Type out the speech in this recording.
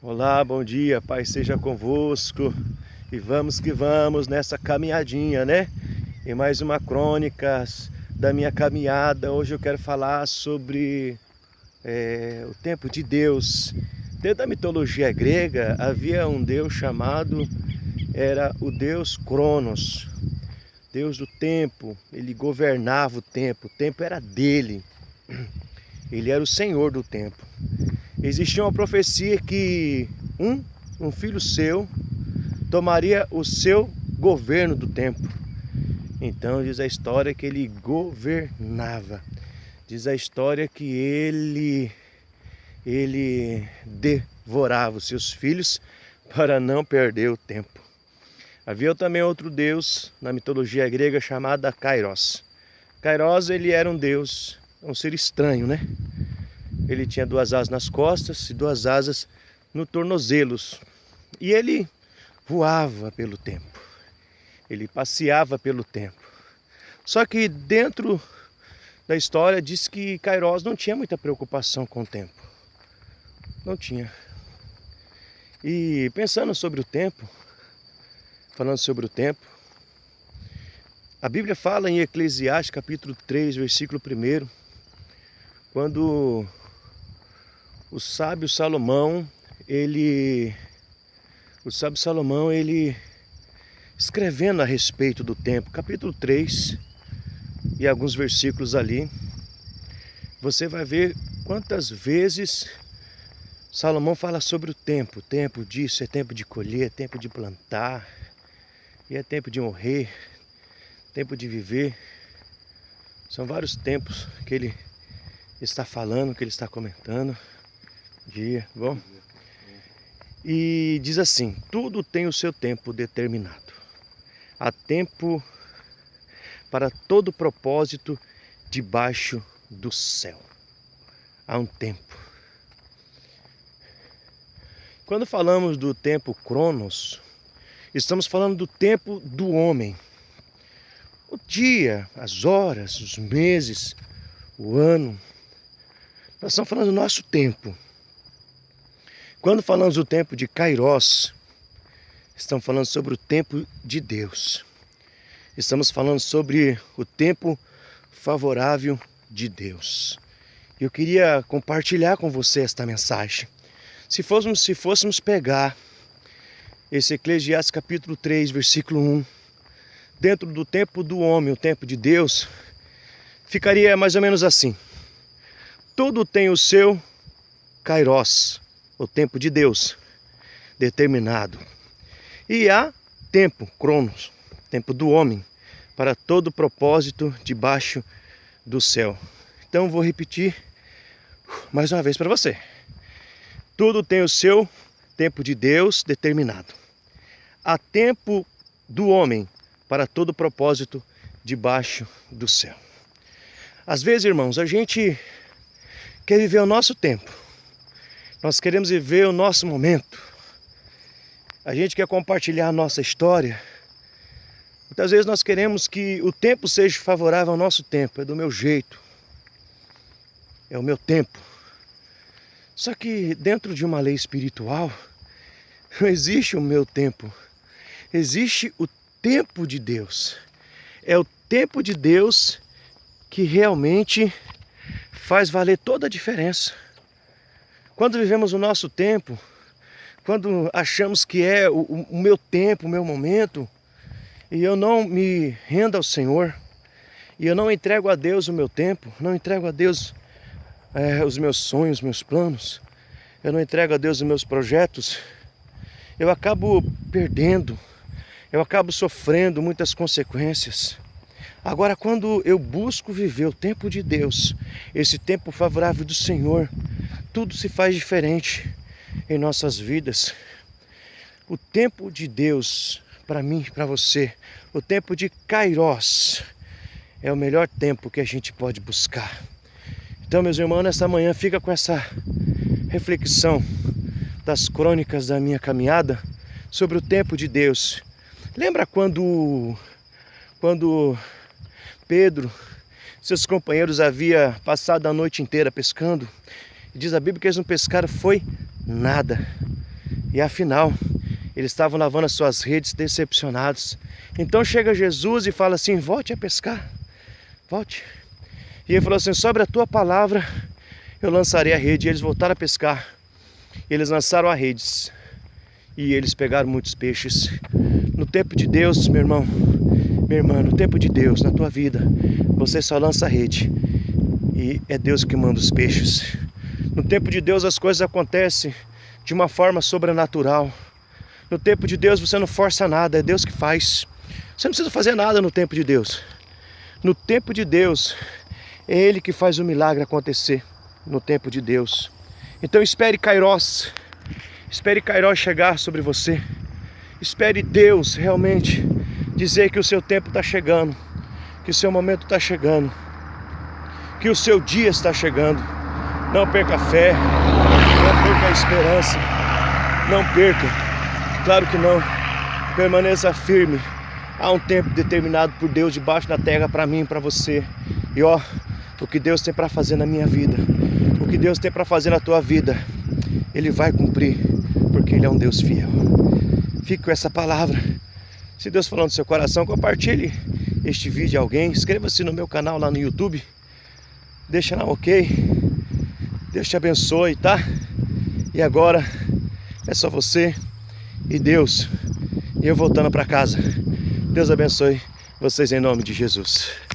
Olá, bom dia, Pai seja convosco. E vamos que vamos nessa caminhadinha, né? E mais uma crônica da minha caminhada. Hoje eu quero falar sobre o tempo de Deus. Dentro da mitologia grega havia um deus chamado, era o deus Cronos, deus do tempo. Ele governava o tempo era dele. Ele era o senhor do tempo. Existia uma profecia que um filho seu tomaria o seu governo do tempo. Então diz a história que ele governava. Diz a história que ele devorava os seus filhos para não perder o tempo. Havia também outro deus na mitologia grega chamado Kairos. Kairos, ele era um deus, um ser estranho, né? Ele tinha duas asas nas costas e duas asas nos tornozelos. E ele voava pelo tempo. Ele passeava pelo tempo. Só que dentro da história diz que Kairos não tinha muita preocupação com o tempo. Não tinha. E pensando sobre o tempo, falando sobre o tempo, a Bíblia fala em Eclesiastes capítulo 3, versículo 1, quando o sábio Salomão, escrevendo a respeito do tempo, capítulo 3 e alguns versículos ali, você vai ver quantas vezes Salomão fala sobre o tempo. Tempo disso, é tempo de colher, é tempo de plantar, e é tempo de morrer, tempo de viver. São vários tempos que ele está falando, que ele está comentando. Bom. E diz assim: tudo tem o seu tempo determinado. Há tempo para todo propósito debaixo do céu. Há um tempo. Quando falamos do tempo Cronos, estamos falando do tempo do homem. O dia, as horas, os meses, o ano. Nós estamos falando do nosso tempo. Quando falamos do tempo de Kairos, estamos falando sobre o tempo de Deus. Estamos falando sobre o tempo favorável de Deus. Eu queria compartilhar com você esta mensagem. Se fôssemos pegar esse Eclesiastes capítulo 3, versículo 1, dentro do tempo do homem, o tempo de Deus, ficaria mais ou menos assim: tudo tem o seu Kairos, o tempo de Deus determinado. E há tempo, Cronos, tempo do homem, para todo propósito debaixo do céu. Então vou repetir mais uma vez para você. Tudo tem o seu tempo de Deus determinado. Há tempo do homem para todo propósito debaixo do céu. Às vezes, irmãos, a gente quer viver o nosso tempo. Nós queremos viver o nosso momento. A gente quer compartilhar a nossa história. Muitas vezes nós queremos que o tempo seja favorável ao nosso tempo. É do meu jeito. É o meu tempo. Só que dentro de uma lei espiritual, não existe o meu tempo. Existe o tempo de Deus. É o tempo de Deus que realmente faz valer toda a diferença. Quando vivemos o nosso tempo, quando achamos que é o meu tempo, o meu momento, e eu não me rendo ao Senhor, e eu não entrego a Deus o meu tempo, não entrego a Deus os meus sonhos, meus planos, eu não entrego a Deus os meus projetos, eu acabo perdendo, eu acabo sofrendo muitas consequências. Agora, quando eu busco viver o tempo de Deus, esse tempo favorável do Senhor, tudo se faz diferente em nossas vidas. O tempo de Deus, para mim, para você, o tempo de Kairos, é o melhor tempo que a gente pode buscar. Então, meus irmãos, nesta manhã fica com essa reflexão das crônicas da minha caminhada sobre o tempo de Deus. Lembra quando Pedro, seus companheiros, havia passado a noite inteira pescando? E diz a Bíblia que eles não pescaram foi nada. E afinal, eles estavam lavando as suas redes decepcionados. Então chega Jesus e fala assim: volte a pescar, volte. E ele falou assim: sobre a tua palavra eu lançarei a rede. E eles voltaram a pescar. Eles lançaram as redes e eles pegaram muitos peixes. No tempo de Deus, meu irmão, minha irmã, no tempo de Deus, na tua vida, você só lança a rede e é Deus que manda os peixes. No tempo de Deus as coisas acontecem de uma forma sobrenatural. No tempo de Deus você não força nada, é Deus que faz. Você não precisa fazer nada no tempo de Deus. No tempo de Deus, é Ele que faz o milagre acontecer. No tempo de Deus. Então espere Kairos. Espere Kairos chegar sobre você. Espere Deus realmente dizer que o seu tempo está chegando. Que o seu momento está chegando. Que o seu dia está chegando. Não perca a fé. Não perca a esperança. Não perca. Claro que não. Permaneça firme. Há um tempo determinado por Deus debaixo da terra para mim e para você. E ó, o que Deus tem para fazer na minha vida, o que Deus tem para fazer na tua vida, Ele vai cumprir, porque Ele é um Deus fiel. Fique com essa palavra. Se Deus falou no seu coração, compartilhe este vídeo a alguém. Inscreva-se no meu canal lá no YouTube. Deixa lá ok. Deus te abençoe, tá? E agora é só você e Deus. E eu voltando para casa. Deus abençoe vocês em nome de Jesus.